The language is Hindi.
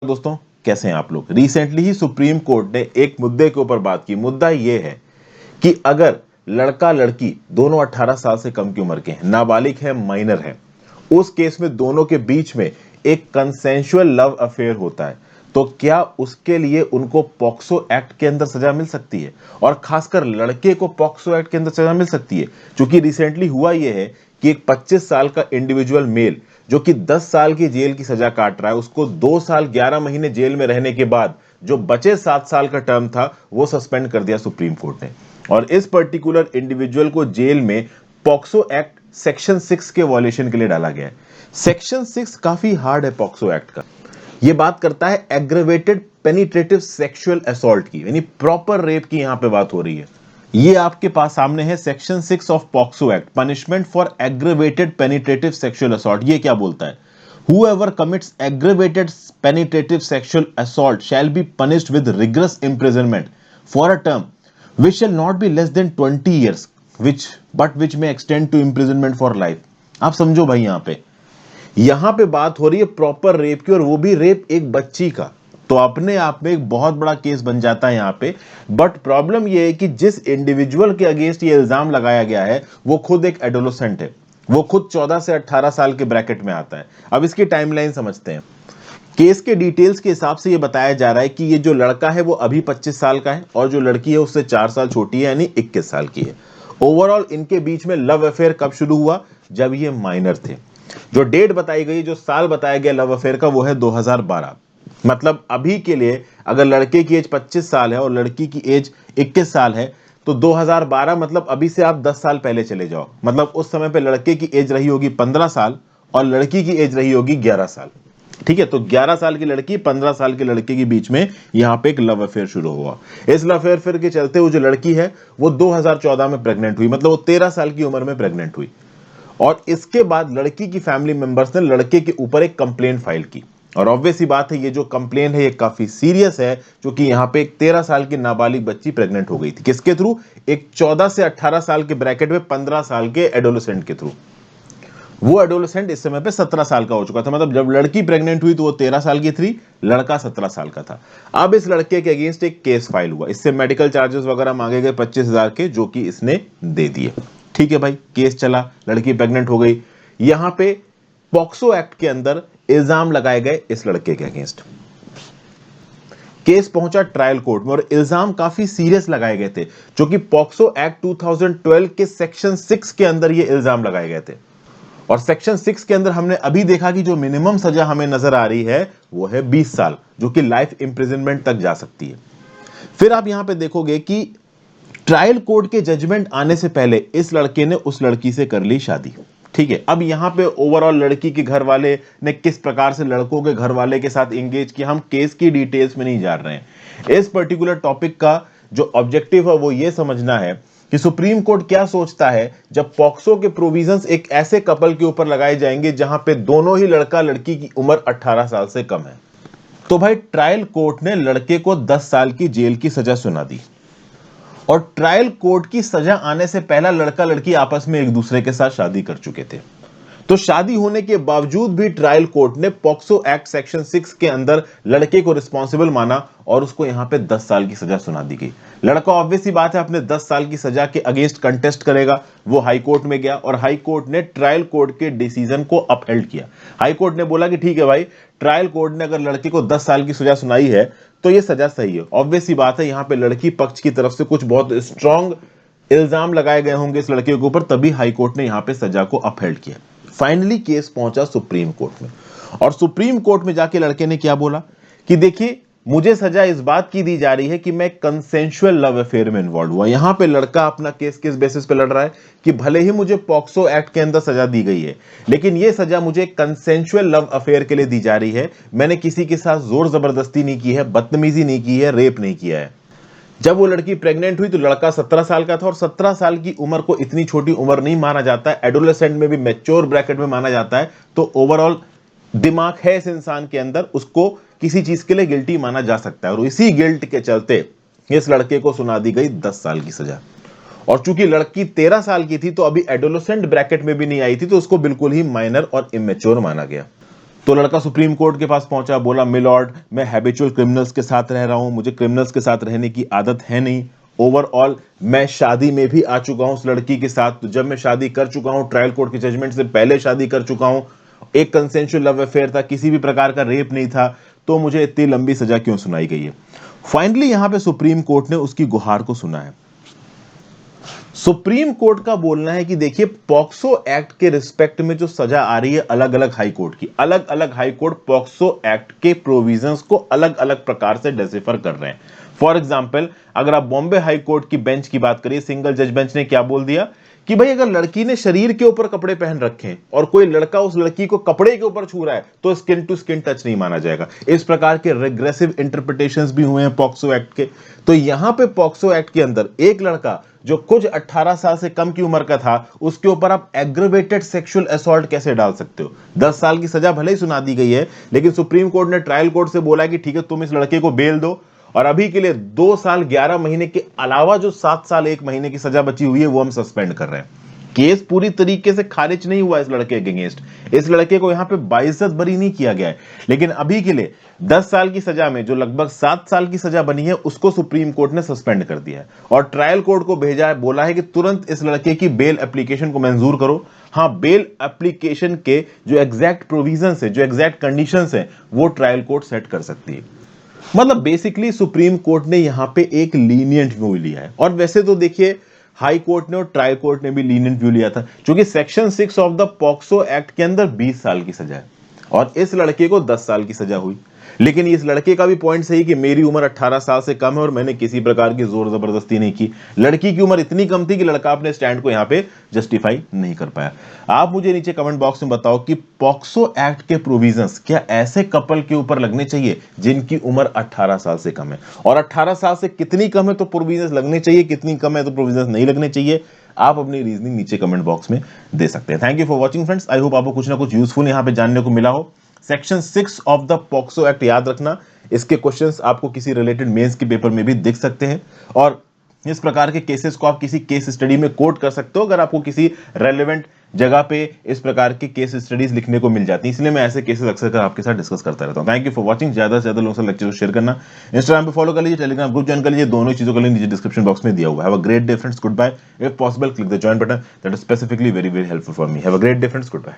दोस्तों, कैसे हैं आप लोग। रिसेंटली ही सुप्रीम कोर्ट ने एक मुद्दे के ऊपर बात की। मुद्दा यह है कि अगर लड़का लड़की दोनों 18 साल से कम की उम्र के हैं, नाबालिग है, माइनर है, उस केस में दोनों के बीच में एक कंसेंशुअल लव अफेयर होता है, तो क्या उसके लिए उनको पॉक्सो एक्ट के अंदर सजा मिल सकती है, और खासकर लड़के को पॉक्सो एक्ट के अंदर सजा मिल सकती है। क्योंकि रिसेंटली हुआ यह है कि एक 25 साल का इंडिविजुअल मेल जो कि 10 साल की जेल की सजा काट रहा है, उसको 2 साल 11 महीने जेल में रहने के बाद जो बचे 7 साल का टर्म था वो सस्पेंड कर दिया सुप्रीम कोर्ट ने। और इस पर्टिकुलर इंडिविजुअल को जेल में पॉक्सो एक्ट सेक्शन 6 के वॉयलेशन के लिए डाला गया है। सेक्शन 6 काफी हार्ड है पॉक्सो एक्ट का। यह बात करता है एग्रेवेटेड पेनिट्रेटिव सेक्सुअल असॉल्ट की, यानी प्रॉपर रेप की यहां पे बात हो रही है। ये आपके पास सामने है section 6 of POCSO act, punishment for aggravated penetrative sexual assault. ये क्या बोलता है? Whoever commits aggravated penetrative sexual assault shall be punished with rigorous imprisonment for a term which shall not be less than 20 years, which may extend to imprisonment for life। आप समझो भाई, यहां पे बात हो रही है प्रॉपर रेप की, और वो भी रेप एक बच्ची का। तो अपने आप में एक बहुत बड़ा केस बन जाता है यहां पे। बट प्रॉब्लम ये है कि जिस इंडिविजुअल के अगेंस्ट ये इल्जाम लगाया गया है वो खुद एक एडोलेसेंट है, वो खुद 14 से 18 साल के ब्रैकेट में आता है। अब इसकी टाइमलाइन समझते हैं। केस के डिटेल्स के हिसाब से ये बताया जा रहा है कि ये जो लड़का है वो अभी 25 साल का है, और जो लड़की है उससे 4 साल छोटी है, यानी 21 साल की है। ओवरऑल इनके बीच में लव अफेयर कब शुरू हुआ? जब ये माइनर थे। जो डेट बताई गई, जो साल बताया गया लव अफेयर का, वो है 2012। मतलब अभी के लिए अगर लड़के की एज 25 साल है और लड़की की एज 21 साल है, तो 2012 मतलब अभी से आप 10 साल पहले चले जाओ। मतलब उस समय पे लड़के की एज रही होगी 15 साल और लड़की की एज रही होगी 11 साल। ठीक है, तो 11 साल की लड़की 15 साल के लड़के के बीच में यहां पे एक लव अफेयर शुरू हुआ। इस लव अफेयर के चलते वो जो लड़की है वो 2014 में प्रेग्नेंट हुई, मतलब वो 13 साल की उम्र में प्रेग्नेंट हुई। और इसके बाद लड़की की फैमिली मेंबर्स ने लड़के के ऊपर एक कंप्लेन फाइल की। और ऑब्वियस ही बात है, ये जो कंप्लेन है ये काफी सीरियस है, क्योंकि यहां पे एक 13 साल की नाबालिग बच्ची प्रेग्नेंट हो गई थी। किसके थ्रू? एक 14 से 18 साल के ब्रैकेट में 15 साल के एडोलेसेंट के थ्रू। वो एडोलेसेंट इस समय पे 17 साल का हो चुका था। मतलब जब लड़की प्रेग्नेंट हुई तो वो 13 साल की थी, लड़का 17 साल का था। अब इस लड़के के अगेंस्ट एक केस फाइल हुआ, इससे मेडिकल चार्जेस वगैरह मांगे गए 25,000 के, जो कि इसने दे दिए। ठीक है भाई, केस चला, लड़की प्रेग्नेंट हो गई। यहां पे पॉक्सो एक्ट के अंदर इल्जाम लगाए गए इस लड़के के अगेंस्ट। केस पहुंचा ट्रायल कोर्ट में और इल्जाम काफी सीरियस लगाए गए थे, जो कि पॉक्सो एक्ट 2012 के सेक्शन 6 के अंदर ये इल्जाम लगाए गए थे। और सेक्शन 6 के अंदर हमने अभी देखा कि जो मिनिमम सजा हमें नजर आ रही है वो है 20 साल, जो कि लाइफ इंप्रिजनमेंट तक जा सकती है। फिर आप यहां पे देखोगे कि ट्रायल कोर्ट के जजमेंट आने से पहले इस लड़के ने उस लड़की से कर ली शादी। ठीक है, अब यहां पे ओवरऑल लड़की के घर वाले ने किस प्रकार से लड़कों के घर वाले के साथ एंगेज किया, हम केस की डिटेल्स में नहीं जा रहे हैं। इस पर्टिकुलर टॉपिक का जो ऑब्जेक्टिव है वो ये समझना है कि सुप्रीम कोर्ट क्या सोचता है जब पॉक्सो के प्रोविजंस एक ऐसे कपल के ऊपर लगाए जाएंगे जहां पे दोनों ही लड़का लड़की की उम्र 18 साल से कम है। तो भाई ट्रायल कोर्ट ने लड़के को 10 साल की जेल की सजा सुना दी, और ट्रायल कोर्ट की सजा आने से पहला लड़का लड़की आपस में एक दूसरे के साथ शादी कर चुके थे। तो शादी होने के बावजूद भी ट्रायल कोर्ट ने पॉक्सो एक्ट सेक्शन 6 के अंदर लड़के को रिस्पॉन्सिबल माना और उसको यहां पे 10 साल की सजा सुना दी गई। लड़का ऑब्वियस ही बात है अपने 10 साल की सजा के अगेंस्ट कंटेस्ट करेगा। वो हाई कोर्ट में गया और हाई कोर्ट ने ट्रायल कोर्ट के डिसीजन को अपहेल्ड किया। हाई कोर्ट ने बोला कि ठीक है भाई, ट्रायल कोर्ट ने अगर लड़के को 10 साल की सजा सुनाई है तो ये सजा सही है। ऑब्वियस ही बात है, यहां पे लड़की पक्ष की तरफ से कुछ बहुत स्ट्रांग इल्जाम लगाए गए होंगे इस लड़के के ऊपर, तभी हाई कोर्ट ने यहां पे सजा को अपहेल्ड किया। फाइनली केस पहुंचा सुप्रीम कोर्ट में, और सुप्रीम कोर्ट में जाके लड़के ने क्या बोला कि देखिए, मुझे सजा इस बात की दी जा रही है कि मैं कंसेंशुअल लव अफेयर में इन्वॉल्व हुआ। यहां पे लड़का अपना केस किस बेसिस पे लड़ रहा है कि भले ही मुझे पॉक्सो एक्ट के अंदर सजा दी गई है, लेकिन यह सजा मुझे कंसेंशुअल लव अफेयर के लिए दी जा रही है। मैंने किसी के साथ जोर जबरदस्ती नहीं की है, बदतमीजी नहीं की है, रेप नहीं किया है। जब वो लड़की प्रेग्नेंट हुई तो लड़का 17 साल का था, और 17 साल की उम्र को इतनी छोटी उम्र नहीं माना जाता है, एडोलेसेंट में भी मैच्योर ब्रैकेट में माना जाता है। तो ओवरऑल दिमाग है इस इंसान के अंदर, उसको किसी चीज के लिए गिल्टी माना जा सकता है, और इसी गिल्ट के चलते इस लड़के को सुना दी गई 10 साल की सजा। और चूंकि लड़की 13 साल की थी तो अभी एडोलेसेंट ब्रैकेट में भी नहीं आई थी, तो उसको बिल्कुल ही माइनर और इमेच्योर माना गया। तो लड़का सुप्रीम कोर्ट के पास पहुंचा, बोला मिलॉर्ड मैं हैबिचुअल क्रिमिनल्स के साथ रह रहा हूं, मुझे क्रिमिनल्स के साथ रहने की आदत है नहीं, ओवरऑल मैं शादी में भी आ चुका हूं उस लड़की के साथ, तो जब मैं शादी कर चुका हूं, ट्रायल कोर्ट के जजमेंट से पहले शादी कर चुका हूं, एक कंसेंशुअल लव अफेयर था, किसी भी प्रकार का रेप नहीं था, तो मुझे इतनी लंबी सजा क्यों सुनाई गई है। फाइनली यहां पे सुप्रीम कोर्ट ने उसकी गुहार को सुना है। सुप्रीम कोर्ट का बोलना है कि देखिए पॉक्सो एक्ट के रिस्पेक्ट में जो सजा आ रही है अलग अलग हाई कोर्ट की, अलग अलग हाई कोर्ट पॉक्सो एक्ट के प्रोविजंस को अलग अलग प्रकार से डेसिफर कर रहे हैं। फॉर एग्जांपल अगर आप बॉम्बे हाई कोर्ट की बेंच की बात करिए, सिंगल जज बेंच ने क्या बोल दिया कि भाई अगर लड़की ने शरीर के ऊपर कपड़े पहन रखे हैं और कोई लड़का उस लड़की को कपड़े के ऊपर छू रहा है तो स्किन टू स्किन टच नहीं माना जाएगा। इस प्रकार के रिग्रेसिव इंटरप्रिटेशंस भी हुए हैं पॉक्सो एक्ट के। तो यहां पे पॉक्सो एक्ट के अंदर एक लड़का जो कुछ 18 साल से कम की उम्र का था, उसके ऊपर आप एग्रीवेटेड सेक्सुअल असॉल्ट कैसे डाल सकते हो। 10 साल की सजा भले ही सुना दी गई है, लेकिन सुप्रीम कोर्ट ने ट्रायल कोर्ट से बोला कि ठीक है तुम इस लड़के को बेल दो और अभी के लिए 2 साल 11 महीने के अलावा जो 7 साल 1 महीने की सजा बची हुई है वो हम सस्पेंड कर रहे हैं। केस पूरी तरीके से खारिज नहीं हुआ इस लड़के के अगेंस्ट, इस लड़के को यहां पे बाइज्जत बरी नहीं किया गया है, लेकिन अभी के लिए 10 साल की सजा में जो लगभग 7 साल की सजा बनी है उसको सुप्रीम कोर्ट ने सस्पेंड कर दिया है और ट्रायल कोर्ट को भेजा है, बोला है कि तुरंत इस लड़के की बेल एप्लीकेशन को मंजूर करो। हां, बेल एप्लीकेशन के जो एग्जैक्ट प्रोविजंस है, जो एग्जैक्ट कंडीशंस है, वो ट्रायल कोर्ट सेट कर सकती है। मतलब बेसिकली सुप्रीम कोर्ट ने यहां पे एक लीनियंट व्यू लिया है। और वैसे तो देखिए हाई कोर्ट ने और ट्रायल कोर्ट ने भी लीनियंट व्यू लिया था, क्योंकि section 6 of the POCSO act के अंदर 20 साल की सजा है और इस लड़के को 10 साल की सजा हुई। लेकिन इस लड़के का भी पॉइंट सही कि मेरी उम्र 18 साल से कम है और मैंने किसी प्रकार की जोर जबरदस्ती नहीं की। लड़की की उम्र इतनी कम थी कि लड़का अपने स्टैंड को यहां पे जस्टिफाई नहीं कर पाया। आप मुझे नीचे कमेंट बॉक्स में बताओ कि पॉक्सो एक्ट के प्रोविजंस क्या ऐसे कपल के ऊपर लगने चाहिए जिनकी उम्र 18 साल से कम है, और 18 साल से कितनी कम है तो प्रोविजंस लगने चाहिए, कितनी कम है तो प्रोविजंस नहीं लगने चाहिए। आप अपनी रीजनिंग नीचे कमेंट बॉक्स में दे सकते हैं। Thank you for watching friends. I hope आपको कुछ ना कुछ यूजफुल यहां पे जानने को मिला हो। Section 6 of the POCSO act याद रखना, इसके क्वेश्चंस आपको किसी रिलेटेड मेंस के पेपर में भी दिख सकते हैं और इस प्रकार के केसेस को आप किसी केस स्टडी में कोट कर सकते हो अगर आपको किसी रेलेवेंट जगह पे इस प्रकार के केस स्टडीज लिखने को मिल जाती है। इसलिए मैं ऐसे केसेस अक्सर आपके साथ डिस्कस करता रहता हूं। Thank you for watching. ज्यादा से ज्यादा लोगों से लेक्चर को शेयर करना, इंस्टाग्राम पे फॉलो कर लीजिए, टेलीग्राम ग्रुप ज्वाइन कर लीजिए, दोनों चीजों का लिंक नीचे डिस्क्रिप्शन बॉक्स में दिया हुआ है। Have a great day friends, good bye. If possible click the join button, that is specifically very very helpful for me. Have a great day friends, good bye.